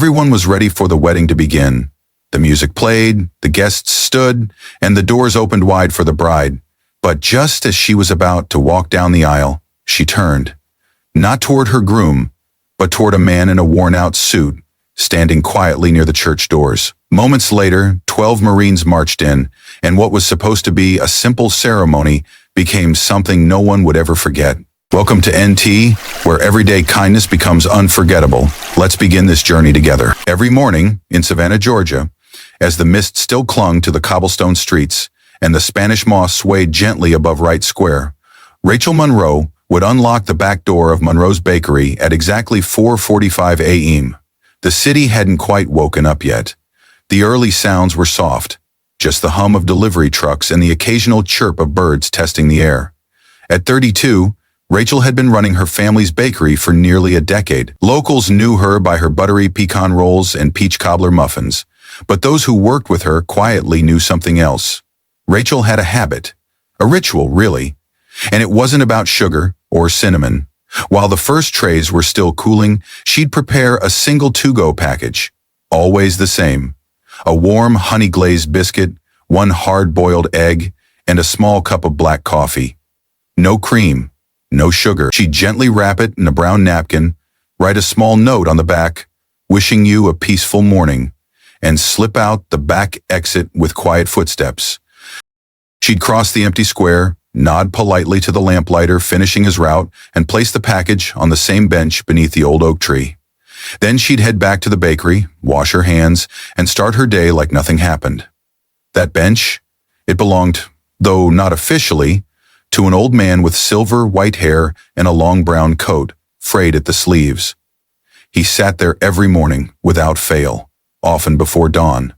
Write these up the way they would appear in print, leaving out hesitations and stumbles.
Everyone was ready for the wedding to begin. The music played, the guests stood, and the doors opened wide for the bride. But just as she was about to walk down the aisle, she turned. Not toward her groom, but toward a man in a worn-out suit, standing quietly near the church doors. Moments later, 12 Marines marched in, and what was supposed to be a simple ceremony became something no one would ever forget. Welcome to NT, where everyday kindness becomes unforgettable. Let's begin this journey together. Every morning, in Savannah, Georgia, as the mist still clung to the cobblestone streets and the Spanish moss swayed gently above Wright Square, Rachel Monroe would unlock the back door of Monroe's Bakery at exactly 4:45 a.m. The city hadn't quite woken up yet. The early sounds were soft, just the hum of delivery trucks and the occasional chirp of birds testing the air. At 32, Rachel had been running her family's bakery for nearly a decade. Locals knew her by her buttery pecan rolls and peach cobbler muffins, but those who worked with her quietly knew something else. Rachel had a habit, a ritual really, and it wasn't about sugar or cinnamon. While the first trays were still cooling, she'd prepare a single to-go package, always the same. A warm honey-glazed biscuit, one hard-boiled egg, and a small cup of black coffee. No cream, no sugar. She'd gently wrap it in a brown napkin, write a small note on the back, wishing you a peaceful morning, and slip out the back exit with quiet footsteps. She'd cross the empty square, nod politely to the lamplighter finishing his route, and place the package on the same bench beneath the old oak tree. Then she'd head back to the bakery, wash her hands, and start her day like nothing happened. That bench, it belonged, though not officially, to an old man with silver white hair and a long brown coat, frayed at the sleeves. He sat there every morning, without fail, often before dawn.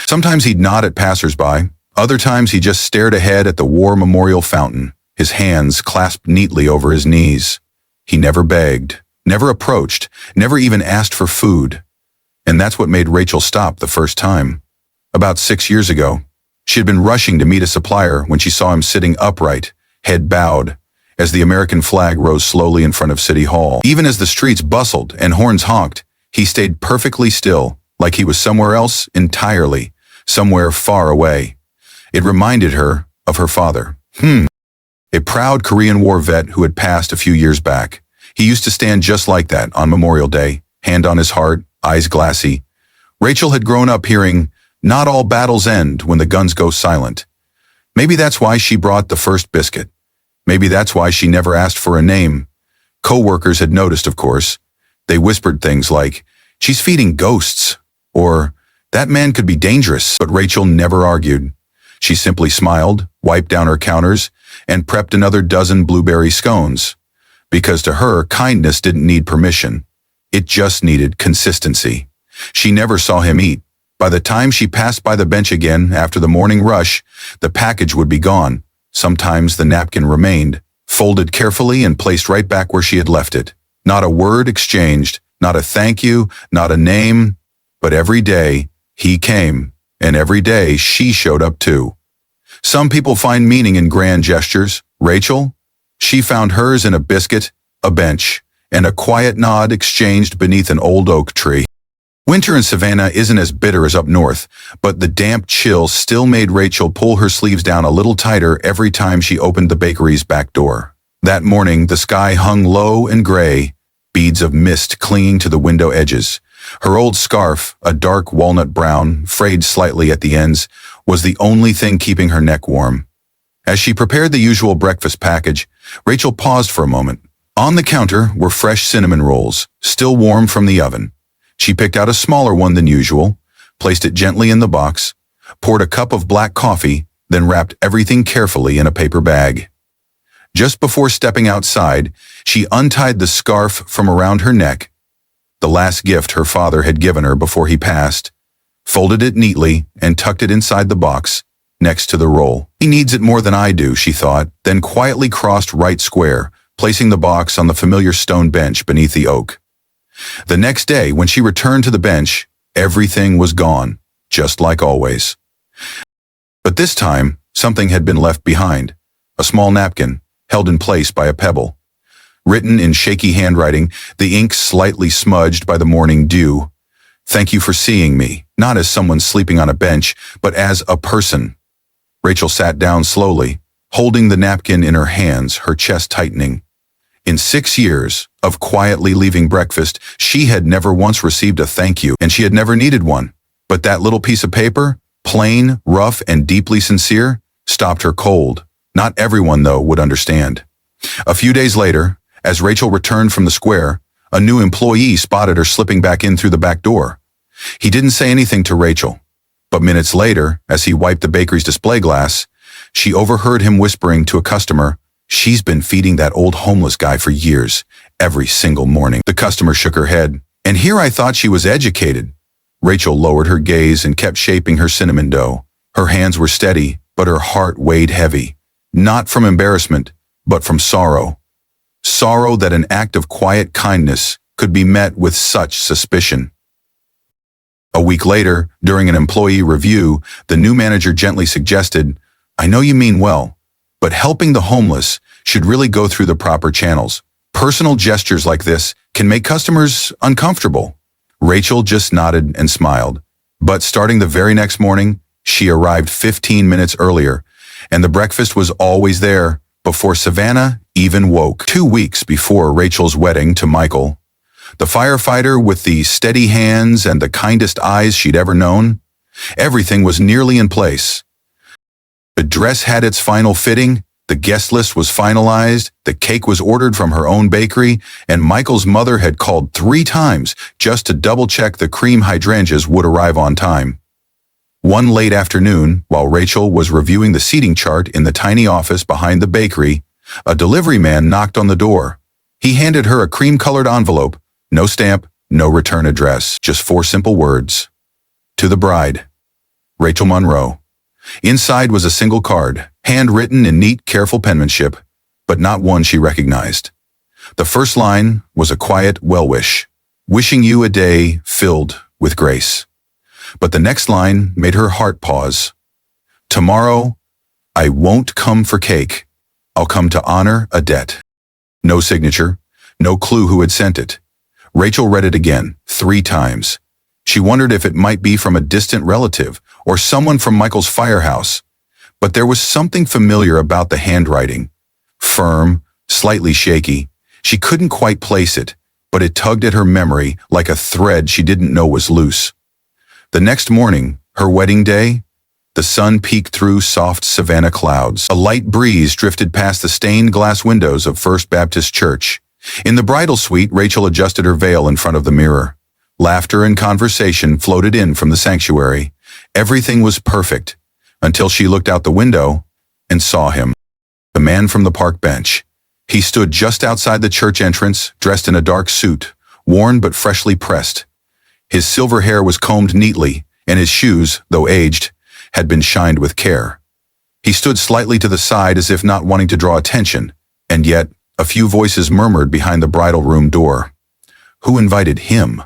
Sometimes he'd nod at passers-by, other times he just stared ahead at the War Memorial Fountain, his hands clasped neatly over his knees. He never begged, never approached, never even asked for food. And that's what made Rachel stop the first time. About 6 years ago, she had been rushing to meet a supplier when she saw him sitting upright, head bowed, as the American flag rose slowly in front of City Hall. Even as the streets bustled and horns honked, he stayed perfectly still, like he was somewhere else entirely, somewhere far away. It reminded her of her father. A proud Korean War vet who had passed a few years back. He used to stand just like that on Memorial Day, hand on his heart, eyes glassy. Rachel had grown up hearing, "Not all battles end when the guns go silent." Maybe that's why she brought the first biscuit. Maybe that's why she never asked for a name. Co-workers had noticed, of course. They whispered things like, "She's feeding ghosts," or "That man could be dangerous," but Rachel never argued. She simply smiled, wiped down her counters, and prepped another dozen blueberry scones. Because to her, kindness didn't need permission. It just needed consistency. She never saw him eat. By the time she passed by the bench again after the morning rush, the package would be gone. Sometimes the napkin remained, folded carefully and placed right back where she had left it. Not a word exchanged, not a thank you, not a name, but every day he came. And every day she showed up too. Some people find meaning in grand gestures. Rachel? She found hers in a biscuit, a bench, and a quiet nod exchanged beneath an old oak tree. Winter in Savannah isn't as bitter as up north, but the damp chill still made Rachel pull her sleeves down a little tighter every time she opened the bakery's back door. That morning, the sky hung low and gray, beads of mist clinging to the window edges. Her old scarf, a dark walnut brown, frayed slightly at the ends, was the only thing keeping her neck warm. As she prepared the usual breakfast package, Rachel paused for a moment. On the counter were fresh cinnamon rolls, still warm from the oven. She picked out a smaller one than usual, placed it gently in the box, poured a cup of black coffee, then wrapped everything carefully in a paper bag. Just before stepping outside, she untied the scarf from around her neck, the last gift her father had given her before he passed, folded it neatly, and tucked it inside the box, next to the roll. He needs it more than I do, she thought, then quietly crossed Wright Square, placing the box on the familiar stone bench beneath the oak. The next day, when she returned to the bench, everything was gone, just like always. But this time, something had been left behind, a small napkin, held in place by a pebble. Written in shaky handwriting, the ink slightly smudged by the morning dew. Thank you for seeing me, not as someone sleeping on a bench, but as a person. Rachel sat down slowly, holding the napkin in her hands, her chest tightening. In 6 years of quietly leaving breakfast, she had never once received a thank you, and she had never needed one. But that little piece of paper, plain, rough, and deeply sincere, stopped her cold. Not everyone, though, would understand. A few days later, as Rachel returned from the square, a new employee spotted her slipping back in through the back door. He didn't say anything to Rachel, but minutes later, as he wiped the bakery's display glass, she overheard him whispering to a customer, "She's been feeding that old homeless guy for years, every single morning." The customer shook her head. "And here I thought she was educated." Rachel lowered her gaze and kept shaping her cinnamon dough. Her hands were steady, but her heart weighed heavy. Not from embarrassment, but from sorrow. Sorrow that an act of quiet kindness could be met with such suspicion. A week later, during an employee review, the new manager gently suggested, "I know you mean well, but helping the homeless should really go through the proper channels. Personal gestures like this can make customers uncomfortable." Rachel just nodded and smiled. But starting the very next morning, she arrived 15 minutes earlier, and the breakfast was always there before Savannah even woke. 2 weeks before Rachel's wedding to Michael, the firefighter with the steady hands and the kindest eyes she'd ever known, everything was nearly in place. The dress had its final fitting, the guest list was finalized, the cake was ordered from her own bakery, and Michael's mother had called 3 times just to double-check the cream hydrangeas would arrive on time. One late afternoon, while Rachel was reviewing the seating chart in the tiny office behind the bakery, a delivery man knocked on the door. He handed her a cream-colored envelope, no stamp, no return address, just 4 simple words. To the bride, Rachel Monroe. Inside was a single card, handwritten in neat, careful penmanship, but not one she recognized. The first line was a quiet well-wish, wishing you a day filled with grace. But the next line made her heart pause. Tomorrow, I won't come for cake. I'll come to honor a debt. No signature, no clue who had sent it. Rachel read it again, 3 times. She wondered if it might be from a distant relative or someone from Michael's firehouse. But there was something familiar about the handwriting. Firm, slightly shaky. She couldn't quite place it, but it tugged at her memory like a thread she didn't know was loose. The next morning, her wedding day, the sun peeked through soft Savannah clouds. A light breeze drifted past the stained glass windows of First Baptist Church. In the bridal suite, Rachel adjusted her veil in front of the mirror. Laughter and conversation floated in from the sanctuary. Everything was perfect, until she looked out the window and saw him. The man from the park bench. He stood just outside the church entrance, dressed in a dark suit, worn but freshly pressed. His silver hair was combed neatly, and his shoes, though aged, had been shined with care. He stood slightly to the side as if not wanting to draw attention, and yet a few voices murmured behind the bridal room door. Who invited him?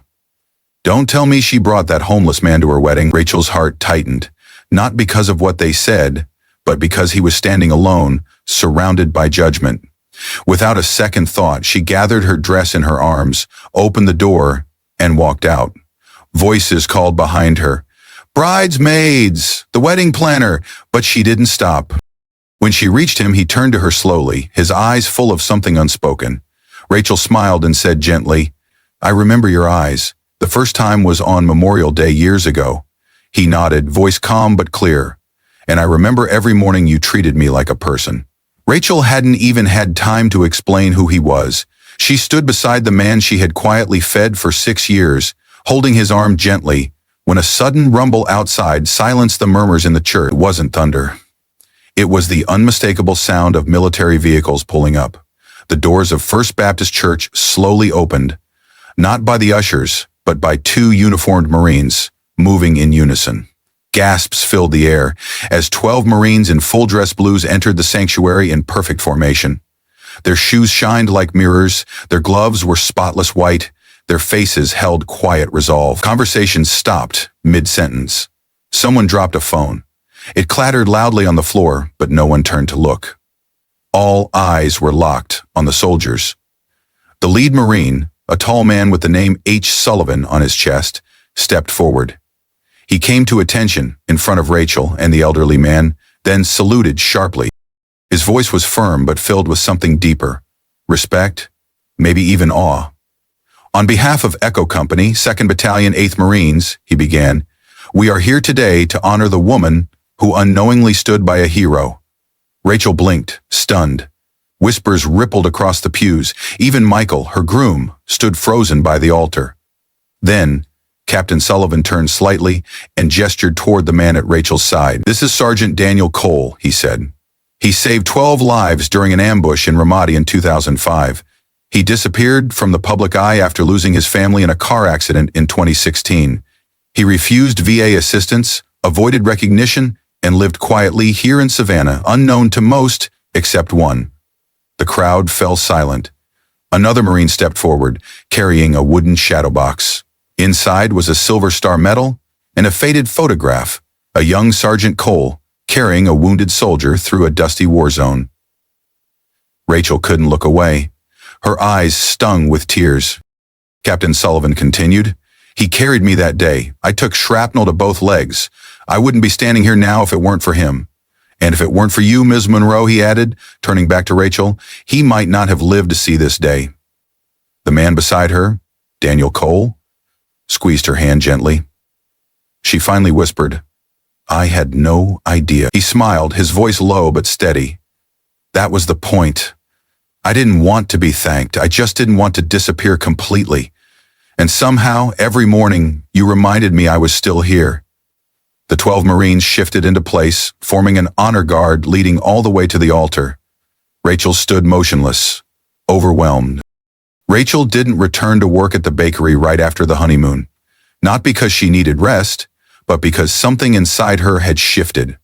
Don't tell me she brought that homeless man to her wedding. Rachel's heart tightened, not because of what they said, but because he was standing alone, surrounded by judgment. Without a second thought, she gathered her dress in her arms, opened the door, and walked out. Voices called behind her, "Bridesmaids, the wedding planner," but she didn't stop. When she reached him, he turned to her slowly, his eyes full of something unspoken. Rachel smiled and said gently, "I remember your eyes. The first time was on Memorial Day years ago." He nodded, voice calm but clear. "And I remember every morning you treated me like a person." Rachel hadn't even had time to explain who he was. She stood beside the man she had quietly fed for 6 years, holding his arm gently, when a sudden rumble outside silenced the murmurs in the church. It wasn't thunder. It was the unmistakable sound of military vehicles pulling up. The doors of First Baptist Church slowly opened, not by the ushers, but by 2 uniformed Marines, moving in unison. Gasps filled the air as 12 Marines in full dress blues entered the sanctuary in perfect formation. Their shoes shined like mirrors, their gloves were spotless white, their faces held quiet resolve. Conversation stopped mid-sentence. Someone dropped a phone. It clattered loudly on the floor, but no one turned to look. All eyes were locked on the soldiers. The lead Marine, a tall man with the name H. Sullivan on his chest, stepped forward. He came to attention in front of Rachel and the elderly man, then saluted sharply. His voice was firm but filled with something deeper. Respect, maybe even awe. On behalf of Echo Company, 2nd Battalion, 8th Marines, he began, we are here today to honor the woman who unknowingly stood by a hero. Rachel blinked, stunned. Whispers rippled across the pews. Even Michael, her groom, stood frozen by the altar. Then, Captain Sullivan turned slightly and gestured toward the man at Rachel's side. This is Sergeant Daniel Cole, he said. He saved 12 lives during an ambush in Ramadi in 2005. He disappeared from the public eye after losing his family in a car accident in 2016. He refused VA assistance, avoided recognition, and lived quietly here in Savannah, unknown to most except one. The crowd fell silent. Another Marine stepped forward, carrying a wooden shadow box. Inside was a Silver Star medal and a faded photograph, a young Sergeant Cole carrying a wounded soldier through a dusty war zone. Rachel couldn't look away. Her eyes stung with tears. Captain Sullivan continued, he carried me that day. I took shrapnel to both legs. I wouldn't be standing here now if it weren't for him. And if it weren't for you, Ms. Monroe, he added, turning back to Rachel, he might not have lived to see this day. The man beside her, Daniel Cole, squeezed her hand gently. She finally whispered, I had no idea. He smiled, his voice low but steady. That was the point. I didn't want to be thanked. I just didn't want to disappear completely. And somehow, every morning, you reminded me I was still here. The 12 Marines shifted into place, forming an honor guard leading all the way to the altar. Rachel stood motionless, overwhelmed. Rachel didn't return to work at the bakery right after the honeymoon, not because she needed rest, but because something inside her had shifted.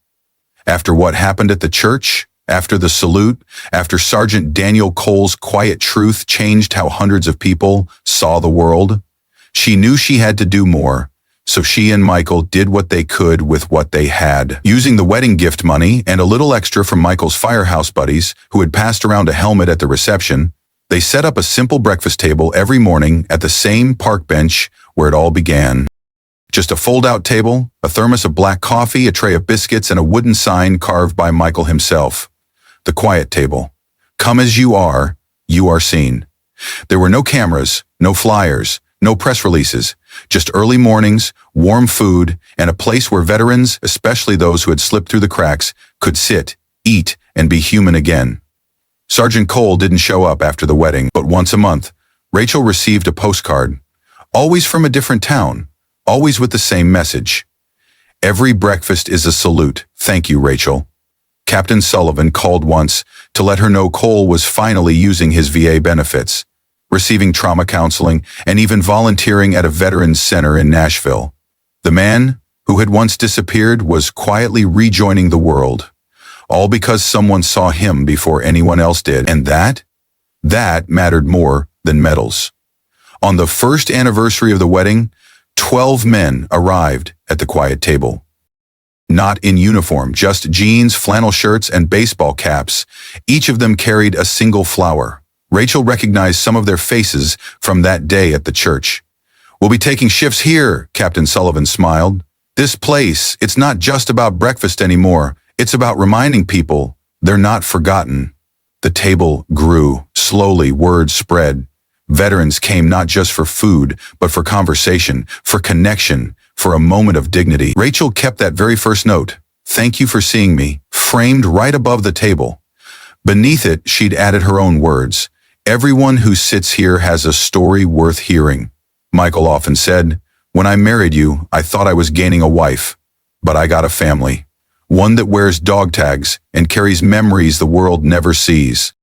After what happened at the church, after the salute, after Sergeant Daniel Cole's quiet truth changed how hundreds of people saw the world, she knew she had to do more. So she and Michael did what they could with what they had. Using the wedding gift money and a little extra from Michael's firehouse buddies, who had passed around a helmet at the reception, they set up a simple breakfast table every morning at the same park bench where it all began. Just a fold-out table, a thermos of black coffee, a tray of biscuits, and a wooden sign carved by Michael himself. The quiet table. Come as you are seen. There were no cameras, no flyers, no press releases, just early mornings, warm food, and a place where veterans, especially those who had slipped through the cracks, could sit, eat, and be human again. Sergeant Cole didn't show up after the wedding, but once a month, Rachel received a postcard, always from a different town, always with the same message. Every breakfast is a salute. Thank you, Rachel. Captain Sullivan called once to let her know Cole was finally using his VA benefits, receiving trauma counseling, and even volunteering at a veterans center in Nashville. The man who had once disappeared was quietly rejoining the world, all because someone saw him before anyone else did, and that mattered more than medals. On the first anniversary of the wedding, 12 men arrived at the quiet table. Not in uniform, just jeans, flannel shirts, and baseball caps. Each of them carried a single flower. Rachel recognized some of their faces from that day at the church. We'll be taking shifts here, Captain Sullivan smiled. This place, it's not just about breakfast anymore. It's about reminding people they're not forgotten. The table grew. Slowly, word spread. Veterans came not just for food, but for conversation, for connection, for a moment of dignity. Rachel kept that very first note, "Thank you for seeing me," framed right above the table. Beneath it, she'd added her own words. "Everyone who sits here has a story worth hearing." Michael often said, "When I married you, I thought I was gaining a wife, but I got a family. One that wears dog tags and carries memories the world never sees."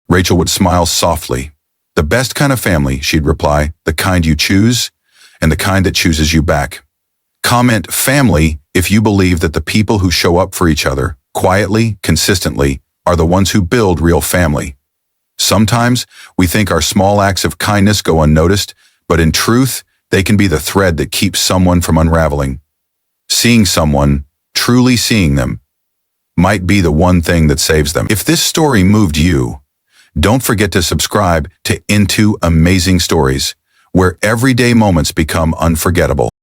Rachel would smile softly. "The best kind of family," she'd reply, "the kind you choose and the kind that chooses you back." Comment family if you believe that the people who show up for each other, quietly, consistently, are the ones who build real family. Sometimes we think our small acts of kindness go unnoticed, but in truth, they can be the thread that keeps someone from unraveling. Seeing someone, truly seeing them, might be the one thing that saves them. If this story moved you, don't forget to subscribe to Into Amazing Stories, where everyday moments become unforgettable.